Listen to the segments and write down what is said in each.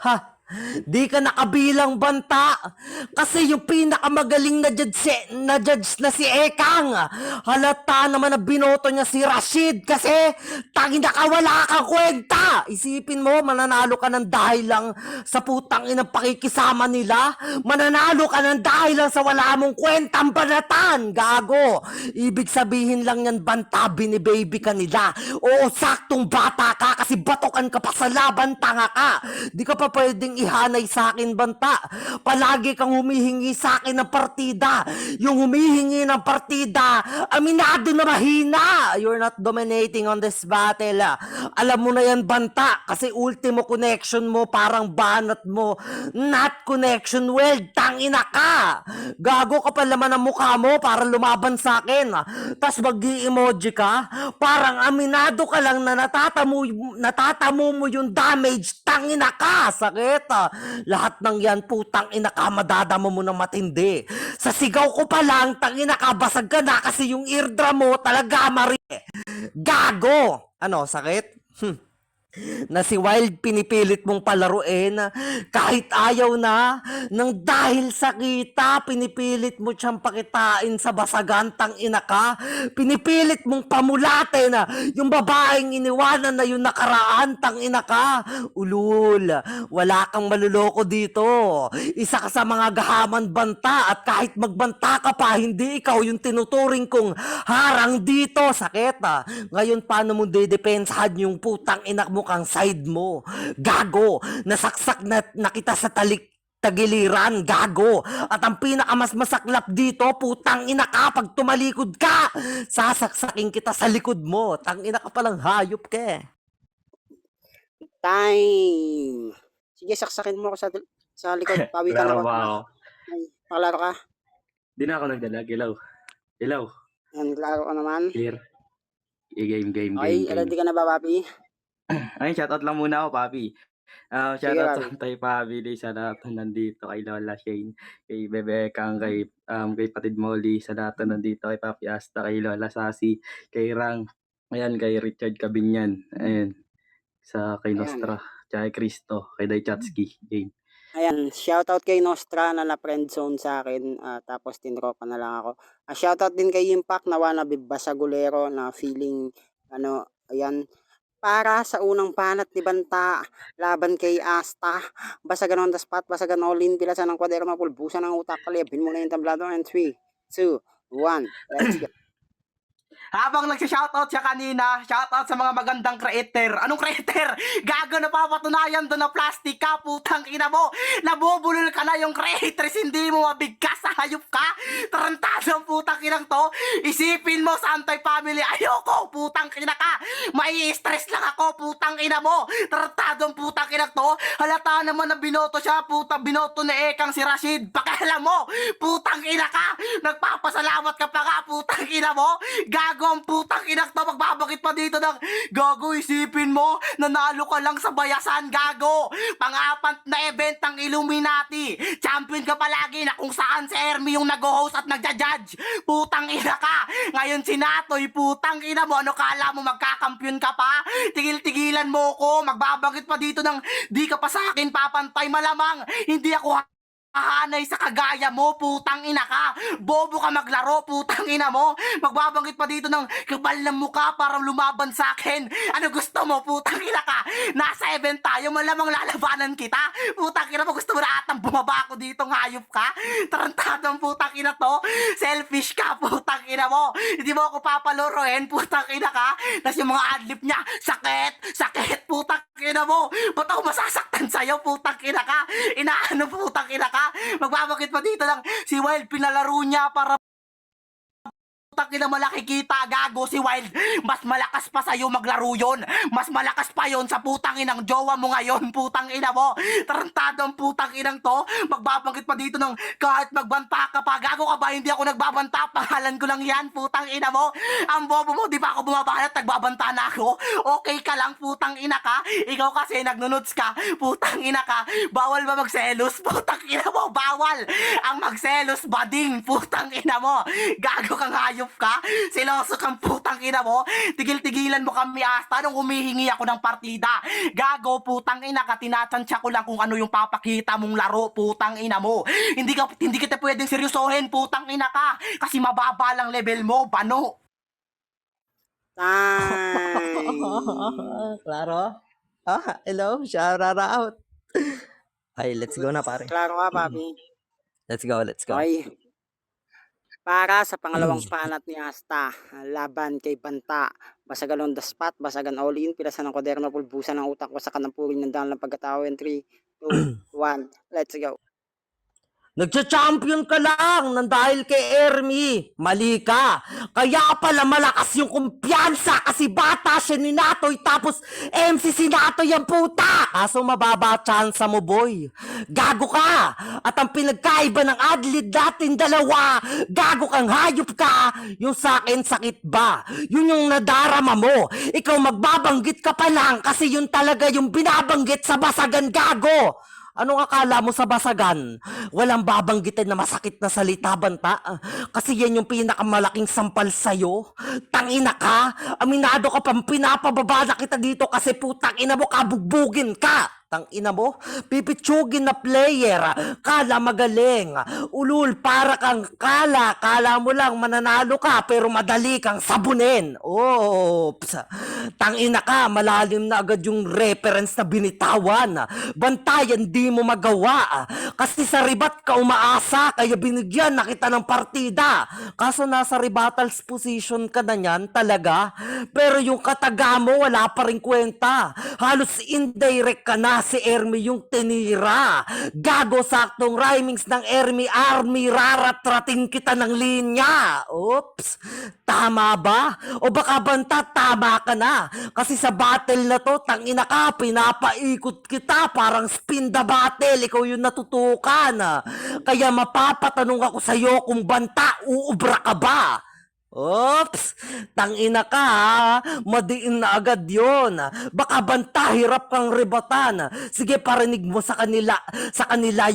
Ha, di ka nakabilang banta kasi yung pinakamagaling na judge na si Ekang, halata naman na binoto niya si Rashid kasi tangin na ka, wala kang kwenta. Isipin mo, mananalo ka ng dahil lang sa putang inang pakikisama nila, mananalo ka ng dahil lang sa wala mong kwentang banatan, gago. Ibig sabihin lang yan, banta, binibaby ka nila. Oo, saktong bata ka kasi batokan ka pa sa laban, tanga ka. Di ka pa pwedeng ihanay sa akin, banta. Palagi kang humihingi sa akin ng partida. Yung humihingi ng partida, aminado na mahina. You're not dominating on this battle. Alam mo na yan, banta, kasi ultimo connection mo parang banat mo. Not connection well, tangina ka. Gago ka pa laman ang mukha mo para lumaban sa akin. Tas mag-i-emoji ka, parang aminado ka lang na natatamo mo yung damage, tangina ka, sakit. Lahat ng yan, putang ina ka, madadamo mo ng matindi. Sa sigaw ko pa lang, tangina ka, basag ka na kasi yung eardrum mo talaga mari. Gago! Ano, sakit? Na si Wild pinipilit mong palaruin kahit ayaw na, nang dahil sa kita pinipilit mo siyang pakitain sa basagantang ina ka, pinipilit mong pamulatin yung babaeng iniwanan na yung nakaraan, tang ina ka. Ulul, wala kang maluloko dito, isa ka sa mga gahaman banta, at kahit magbanta ka pa, hindi ikaw yung tinuturing kong harang dito, sakit. Ngayon paano mo didepensahan yung putang ina mo kang side mo? Gago, nasaksak na kita sa tagiliran, gago. At ang pinakamas masaklap dito, putang ina ka, pag tumalikod ka, sasaksakin kita sa likod mo. Tang ina ka palang hayop ka. Time! Sige, saksakin mo ako sa likod. Pawi ka na Laro ba? ba ako? Ay, paklaro ka. Di na ako nagdalag. Ilaw. Ilaw. Yan, klaro ka naman. Clear. Game. Okay, ready ka na ba, Papi? Ay, shoutout lang muna ako, Papi. Sige, Shoutout Papi. sa Antay Papi, sa lahat na nandito, kay Lola Shane, kay Bebe Kang, kay Patid Molly, sa lahat na nandito, kay Papi Asta, kay Lola Sasi, kay Rang, ayan, kay Richard Cabinyan, ayan, kay Ayan. Nostra, tsaka kay Cristo, kay Daichatsky, game. Ayan, shoutout kay Nostra na na-friend zone sa akin, tapos tinropa na lang ako. Shoutout din kay Impact na wannabe basagulero na feeling, ayan, para sa unang panat ni Banta, laban kay Asta, basagan on the spot, basagan all-in, pilasan ng kwaderno, pulbusan ng utak, kalibin mo na yung tablado, and 3, 2, 1, let's go. Habang nagsha-shoutout siya kanina, shoutout sa mga magandang creator. Anong creator? Gago, napapatunayan doon na plastic ka, putang ina mo. Nabubulol ka na yung creators, hindi mo mabigkas, hayop ka. Tarantado ang putang inang to. Isipin mo sa anti-family, ayoko, putang ina ka. Mai-stress lang ako, putang ina mo. Tarantado ang putang inang to. Halata naman na binoto siya, binoto na Ekang si Rashid. Pakialam mo, putang ina ka. Nagpapasalamat ka pa nga, putang ina mo. Gago ang putang inak to, magbabakit pa dito ng gago, isipin mo, nanalo ka lang sa bayasan, gago. Pang-apat na event ng Illuminati. Champion ka palagi na kung saan si Ermi yung nag-host at nagja-judge. Putang ina ka. Ngayon si Natoy, putang ina mo, ano kala mo magkakampiyon ka pa? Tigil-tigilan mo ko, magbabakit pa dito ng di ka pa sa akin papantay, malamang hindi ako hahanay sa kagaya mo, putang ina ka. Bobo ka maglaro, putang ina mo. Magbabanggit pa dito ng kapal ng mukha para lumaban sa akin. Ano gusto mo, putang ina ka? Nasa event tayo, malamang lalabanan kita. Putang ina mo, gusto mo na atang bumaba ako dito, ngayop ka? Tarantado ang putang ina to. Selfish ka, putang ina mo. Hindi mo ako papaluruin, putang ina ka. Tapos yung mga adlib niya, sakit, putang ina mo. Ba't ako masasaktan sa'yo, putang ina ka? Inaano, putang ina ka? Magbabakit pa dito lang si Wild, pinalaro niya para putang ina malaki kita, gago si Wild. Mas malakas pa sa'yo maglaro yon. Mas malakas pa yon sa putang inang jowa mo ngayon, putang ina mo. Tarantado ang putang inang to. Magbabangkit pa dito ng kahit magbanta ka pa, gago ka ba? Hindi ako nagbabanta, pangalan ko lang yan, putang ina mo. Ang bobo mo, di ba ako bumabanat, nagbabanta na ako? Okay ka lang, putang ina ka? Ikaw kasi nagnunuts ka, putang ina ka. Bawal ba magselos, putang ina mo? Bawal ang magselos, bading, putang ina mo. Gago kang hayop hayop ka? Seloso kang putang ina mo? Tigil-tigilan mo kami asta nung humihingi ako ng partida. Gago, putang ina ka, tinatansya ko lang kung ano yung papakita mong laro, putang ina mo. Hindi kita pwedeng seryosohin, putang ina ka. Kasi mababa lang level mo, bano. Time. Klaro? Hello, shout out. Ay, let's go na pare. Klaro ka, papi. Let's go. Okay. Para sa pangalawang panat ni Asta, laban kay Banta. Basagan on the spot, basagan all in, pilasan ng kwaderno, pulbusan ng utak, wasakan ng puring ng daan ng pagkatao. 3, 2, 1, let's go. Nagcha-champion ka lang nang dahil kay Ermi. Mali ka. Kaya pala malakas yung kumpiyansa kasi bata siya ni Natoy tapos MC si Natoy ang puta. Kaso mababa tsansa mo, boy. Gago ka. At ang pinagkaiba ng adlid natin dalawa, gago kang hayop ka. Yung sa akin sakit ba? Yun yung nadarama mo. Ikaw magbabanggit ka pa lang kasi yun talaga yung binabanggit sa basagan, gago. Anong akala mo sa basagan? Walang babanggitin na masakit na salita, Banta? Kasi yan yung pinakamalaking sampal sa'yo. Tangina ka! Aminado ka pang pinapababa na kita dito kasi putang ina mo, kabugbugin ka! Tangina mo, pipitsugin na player, kala magaling, ulul para kang kala mo lang mananalo ka pero madali kang sabunin. Oops, tangina ka, malalim na agad yung reference na binitawan. Bantayan di mo magawa, kasi sa ribat ka umaasa, kaya binigyan na kita ng partida. Kaso nasa rebattles position ka na niyan talaga, pero yung kataga mo wala pa rin kwenta. Halos indirect ka na, si Ermi yung tinira. Gago, saktong rhymings ng Ermi Army, raratratin kita ng linya. Oops, tama ba? O baka Banta, tama ka na. Kasi sa battle na to, tangina ka, pinapaikot kita, parang spin the battle, ikaw yung natutukan. Kaya mapapatanong ako sa'yo kung Banta, uubra ka ba? Oops! Tangina ka ha! Madiin na agad yon. Baka Banta, hirap kang rebatan. Sige, parinig mo sa kanila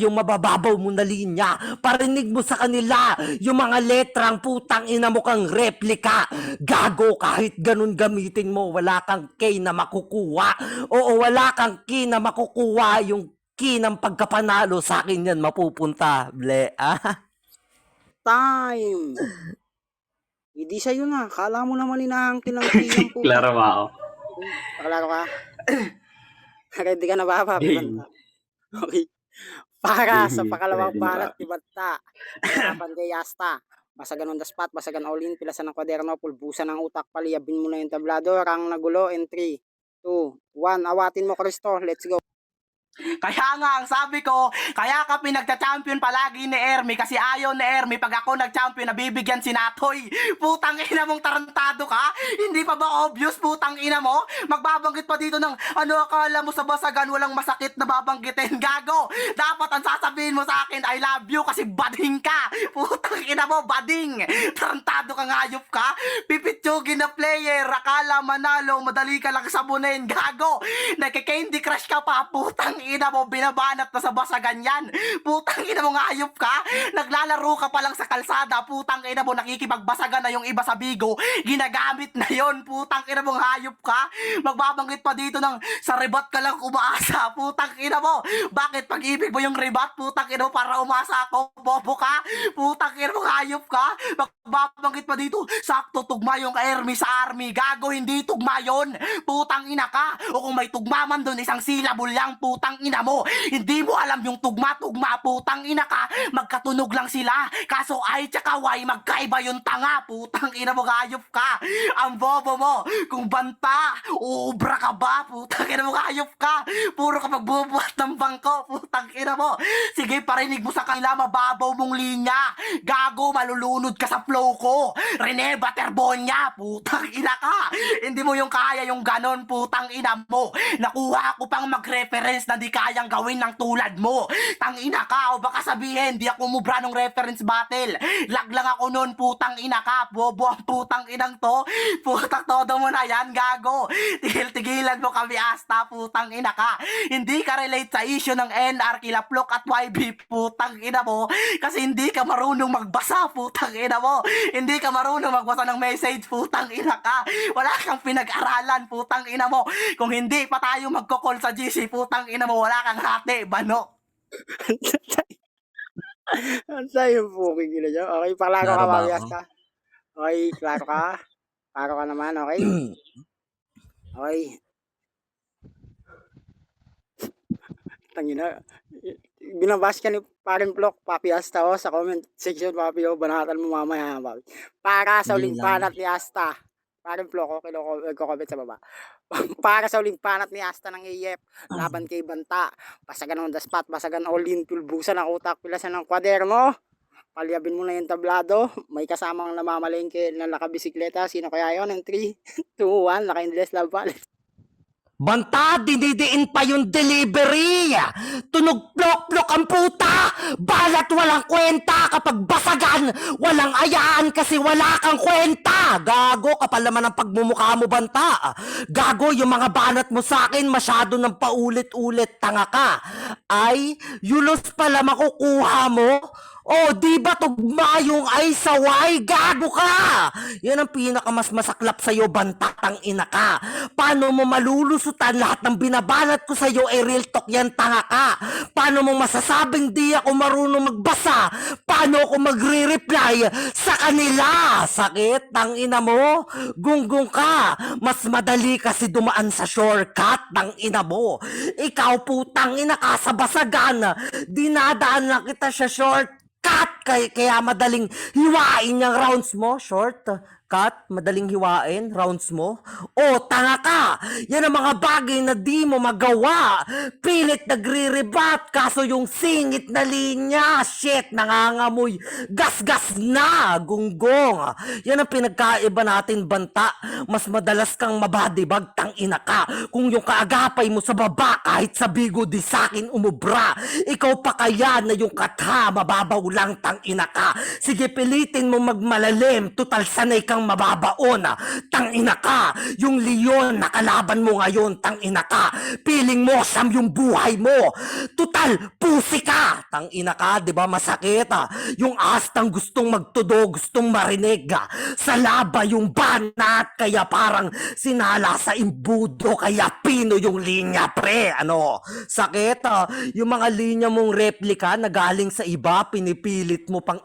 yung mabababaw mo na linya. Parinig mo sa kanila yung mga letrang putang ina mo kang replika. Gago, kahit ganun gamitin mo, wala kang K na makukuha. Oo, wala kang K na makukuha. Yung K ng pagkapanalo sa akin yan mapupunta. Ble, Time. Hindi sa'yo na. Kala mo naman inaangkin ng kiyang po. Klaro ba ako? Paklaro ka. Ready ka na ba, papi? Game. Banta? Okay. Para sa Game. pangalawang Ready na, panat papi. ni Banta, laban kay Asta. Basagan on the spot, basagan all in, pilasan ng kwaderno, pulbusan ng utak, paliyabin mo na yung tablado, rang nagulo, and 3, 2, 1, awatin mo, Kristo. Let's go. Kaya nga, ang sabi ko, kaya ka pinagcha-champion palagi ni Ermi kasi ayaw ni Ermi pag ako nag-champion, nabibigyan si Natoy. Putang ina mong tarantado ka? Hindi pa ba obvious, putang ina mo? Magbabanggit pa dito ng ano akala mo sa basagan, walang masakit na babanggitin. Gago! Dapat ang sasabihin mo sa akin, I love you kasi bading ka. Putang ina mo, bading. Tarantado ka, ngayop ka. Pipitsugin na player, akala manalo, madali ka lang sabunin. Gago! Nagka-Candy Crush ka pa, putang ina mo, binabanat na sa basagan yan. Putang ina mo, ngayop ka. Naglalaro ka pa lang sa kalsada, putang ina mo, nakikipagbasagan na yung iba sa bigo. Ginagamit na yon, putang ina mo, ngayop ka. Magbabanggit pa dito ng sa rebat ka lang umaasa, putang ina mo. Bakit pag-ibig mo yung rebat, putang ina mo, para umasa ako, bobo ka. Putang ina mo, ngayop ka. Magbabanggit pa dito, sakto tugma yung Ermi sa army. Gago, hindi tugma yon. Putang ina ka. O kung may tugma man doon, isang syllable lang, putang ina mo. Hindi mo alam yung tugma-tugma, putang ina ka. Magkatunog lang sila. Kaso ay tsaka Y, magkaiba yung tanga. Putang ina mo, hayop ka. Ang bobo mo. Kung Banta, uubra ka ba? Putang ina mo, hayop ka. Puro ka magbubuhat ng bangko. Putang ina mo. Sige, parinig mo sa kanila, mababaw mong linya. Gago, malulunod ka sa flow ko. Rene Baterbonya, putang ina ka. Hindi mo yung kaya yung ganon, putang ina mo. Nakuha ko pang mag-reference na di kaya kayang gawin ng tulad mo. Tangina ka, o baka sabihin, di ako umubra ng reference battle. Lag lang ako noon, putang ina ka. Bobo ang putang inang to. Putang todo mo na yan, gago. Tigil-tigilan mo kami, Asta, putang ina ka. Hindi ka relate sa issue ng NR, Kilaplok at YB, putang ina mo. Kasi hindi ka marunong magbasa, putang ina mo. Hindi ka marunong magbasa ng message, putang ina ka. Wala kang pinag-aralan, putang ina mo. Kung hindi pa tayo magko-call sa GC, putang ina mo, wala kang hati, bano. Ang sayo po, kikila dyan. Okay, paklaro ka, Klaro ba Papi ako? Asta. Okay, klaro ka. Klaro ka naman, okay? Okay. Tangina. Binabas ka ni Parin Plok, Papi Asta, sa comment section, Papi, banatan mo mamaya, Papi. Para sa Hindi uling lang. panat ni Asta. Parin Plok, okay, nagko-comment sa baba. Para sa uling panat ni Asta ng AF, laban kay Banta, basagan on the spot, basagan all in, pulbusan ang utak, pilasan ng kwaderno. Palyabin mo na yung tablado, may kasamang namamalengke na nakabisikleta, sino kaya yon? 3, 2, 1, naka-endless love palace. Banta, dinidiin pa yung delivery. Tunog plok-plok ang puta. Balat walang kwenta. Kapag basagan, walang ayaan kasi wala kang kwenta. Gago, kapal naman ang pagmumukha mo, Banta. Gago, yung mga banat mo sa akin, masyado ng paulit-ulit. Tanga ka. Ay, yulos pala makukuha mo. Oh, di ba tugma yung ay saway? Gago ka! Yan ang pinakamas masaklap sa'yo, bantatang ina ka. Paano mo malulusutan lahat ng binabanat ko sa'yo, real talk yan, tanga ka? Paano mo masasabing di ako marunong magbasa? Paano ako magre-reply sa kanila? Sakit, tang ina mo? Gunggong ka. Mas madali kasi dumaan sa shortcut, tang ina mo. Ikaw putang ina ka sa basagan. Dinadaan lang kita sa shortcut. Kaya madaling hiwain yung rounds mo. Short cut, madaling hiwain rounds mo. O, tanga ka. Yan ang mga bagay na di mo magawa. Pilit nagre-rebat. Kaso yung singit na linya, shit, nangangamoy. Gas-gas na, gunggong. Yan ang pinagkaiba natin, Banta. Mas madalas kang mabadibag, tang ina ka. Kung yung kaagapay mo sa baba, kahit sa bigo di sakin umubra. Ikaw pa kaya na yung katha, mababaw lang, tang ina ka. Sige, pilitin mo magmalalim. Tutal sanay kang mababaon. Tang ina ka. Yung leon na kalaban mo ngayon, tang ina ka. Piling mo siyam yung buhay mo. Tutal, pusi ka. Tang ina ka, di ba masakit? Yung astang gustong magtudo, gustong marinig. Sa laba yung banat, kaya parang sinala sa imbudo, kaya pino yung linya, pre. Ano? Sakit? Yung mga linya mong replika na galing sa iba, pinipilit mo pang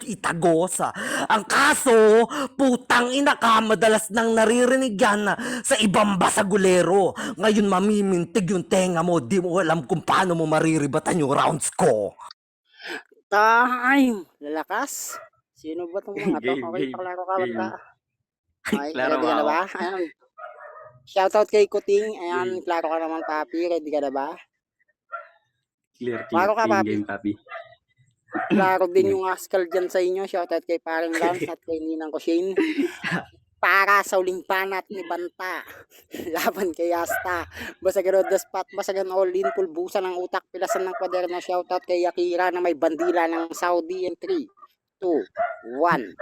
itagos. Ang kaso, putang ina ka, madalas nang naririnig yan sa ibang basagulero. Ngayon mamimintig yung tenga mo, di mo alam kung paano mo mariribatan yung rounds ko. Time! Lalakas. Sino ba itong mga to? Game, Okay, game, paklaro ka, game. Banta. Okay, Klaro ready ka na ako. ba? Ayan. Shoutout kay Kuting. Ayan, klaro ka naman, Papi. Ready ka na ba? Clear, Klaro ka, clear. Papi. Game, Papi. Klaro din yung Askal dyan sa inyo. Shoutout kay Paring Lance at kay Ninang Kusin. Para sa uling panat ni Banta. Laban kay Asta. Basagan on the spot, basagan all in, pulbusan ng utak, pilasan ng kwaderno. Shoutout kay Yakira na may bandila ng Saudi in 3, 2, 1.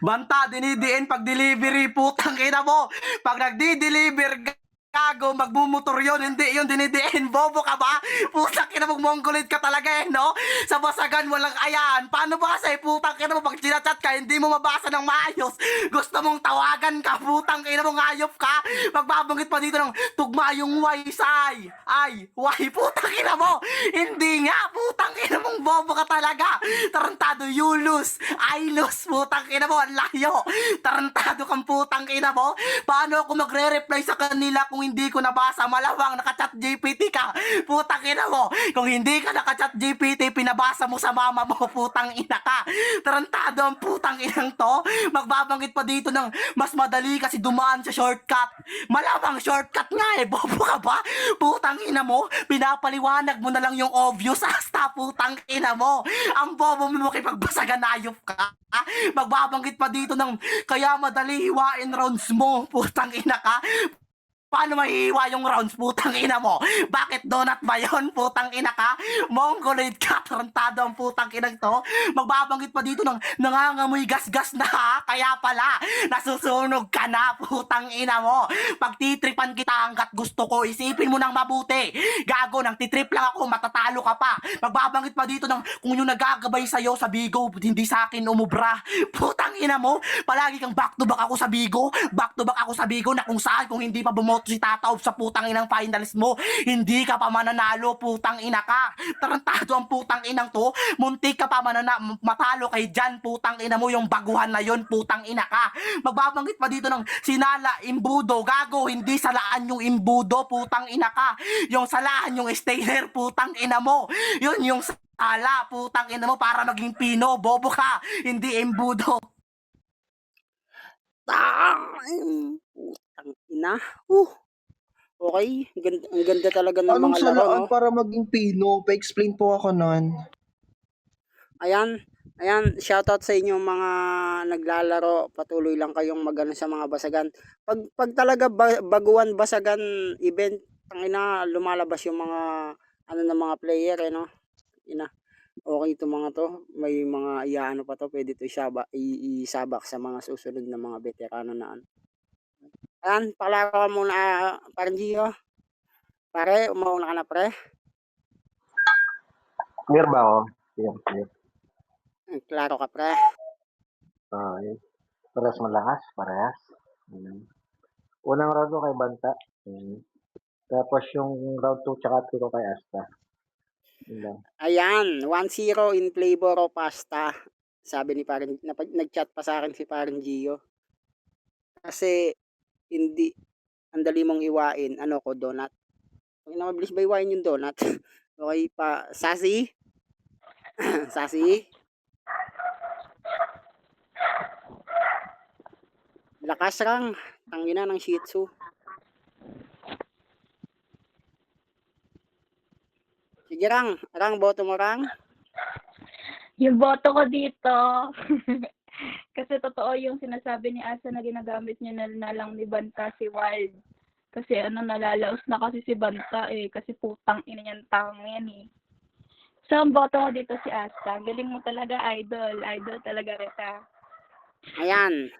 Banta, dinidiin pag delivery, putang ina mo. Pag nagdi-deliver, gago, magmumotor yun, hindi yun dinidiin. Bobo ka ba? Putang ina mo, mongolid ka talaga no? Sa basagan walang ayan. Paano ba kasi, putang ina mo, pag chinachat ka, hindi mo mabasa ng maayos. Gusto mong tawagan ka, putang ina mo, ngayop ka. Magbabanggit pa dito ng tugma yung Y, say. Ay, Y, putang ina mo. Hindi nga, putang ina mong bobo ka talaga. Tarantado, you lose. I lose, putang ina mo, ang layo. Tarantado kang putang ina mo. Paano ako magre-reply sa kanila kung hindi ko nabasa? Malawang naka-chat GPT ka. Putang ina mo. Kung hindi ka naka-chat GPT, pinabasa mo sa mama mo, putang ina ka. Tarantado ang putang inang to. Magbabanggit pa dito ng mas madali kasi dumaan sa shortcut. Malawang shortcut nga eh. Bobo ka ba? Putang ina mo. Pinapaliwanag mo na lang yung obvious. Asta, putang ina mo. Ang bobo mo makipagbasagan, ayop ka. Magbabanggit pa dito ng kaya madali hiwain rounds mo. Putang ina ka. Paano mahihiwa yung rounds, putang ina mo? Bakit donut ba yun, putang ina ka? Mongoloid ka, tarantado ang putang inang to. Magbabanggit pa dito ng nangangamoy gas-gas na ha? Kaya pala, nasusunog ka na, putang ina mo. Pagtitripan kita hanggat gusto ko, isipin mo nang mabuti. Gago, nang titrip lang ako, matatalo ka pa. Magbabanggit pa dito ng kung yung nagagabay sa'yo sa Bigo, hindi sa akin umubra. Putang ina mo, palagi kang back to back ako sa Bigo, back to back ako sa Bigo na kung saan kung hindi pa bumoto si Tataob sa putang inang finals mo, hindi ka pa mananalo, putang ina ka. Tarantado ang putang inang to, muntik ka pa matalo kay Jan, putang ina mo, yung baguhan na yon, putang ina ka. Magbabanggit pa dito ng sinala, imbudo, gago, hindi salaan yung imbudo, putang ina ka. Yung salaan yung stainer, putang ina mo. Yun yung sala, putang ina mo, para maging pino, bobo ka, hindi imbudo. Putang ina. Okay, ang ganda talaga ng Anong mga laro, salaan no? para maging Pino? Pa-explain po ako nun. Ayan, shoutout sa inyo mga naglalaro. Patuloy lang kayong magano sa mga basagan. Pag talaga baguan basagan event, tangina lumalabas yung mga ano ng mga player no. Ina. Okay to mga to. May mga iyaano pa to, pwede to isabak sa mga susunod na mga veterano na ano. Ayan, paklaro ka muna, parang Gio. Pare, umauna ka na pre. Clear ba ako? Clear. Klaro ka pre. Okay. Parehas malakas, parehas. Unang round ko kay Banta. Tapos yung round 2 tsaka 3 ko kay Asta. Yun lang. Ayan, 1-0 in flavor of pasta. Sabi ni parang nag-chat pa sa akin si parang Gio. Kasi hindi ang dali mong iwain. Ano ko, donut. Pag na mabilis ba iwain yung donut? Okay pa. Sassy? Sassy? Lakas rang. Tangina ng Shih Tzu. Sige rang. Rang, boto mo rang. Yung boto ko dito, kasi totoo yung sinasabi ni Asa na ginagamit niya na lang ni Banta si Wild. Kasi nalalaos na kasi si Banta kasi putang ina niyang tang yan eh. So, ang boto ko dito si Asa. Galing mo talaga, idol. Idol talaga kita. Ayan.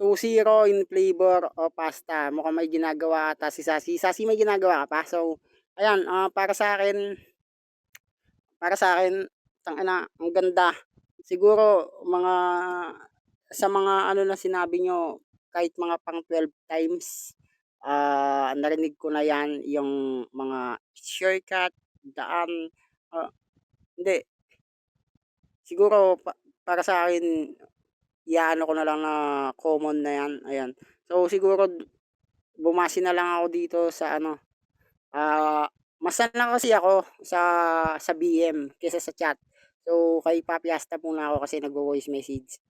2-0 in flavor of pasta. Mukhang may ginagawa ata si Sassy. Sassy, may ginagawa ka pa. So, ayan, para sa akin, tangina, ang ganda. Siguro, sa mga ano na sinabi nyo, kahit mga pang 12 times, narinig ko na yan, yung mga shortcut, daan, hindi. Siguro, para sa akin, iyaano ko na lang na common na yan. Ayan. So, siguro, bumasi na lang ako dito sa ano, masan lang kasi ako sa BM kaysa sa chat. So, kay Papi Asta muna ako kasi nagvo-voice message.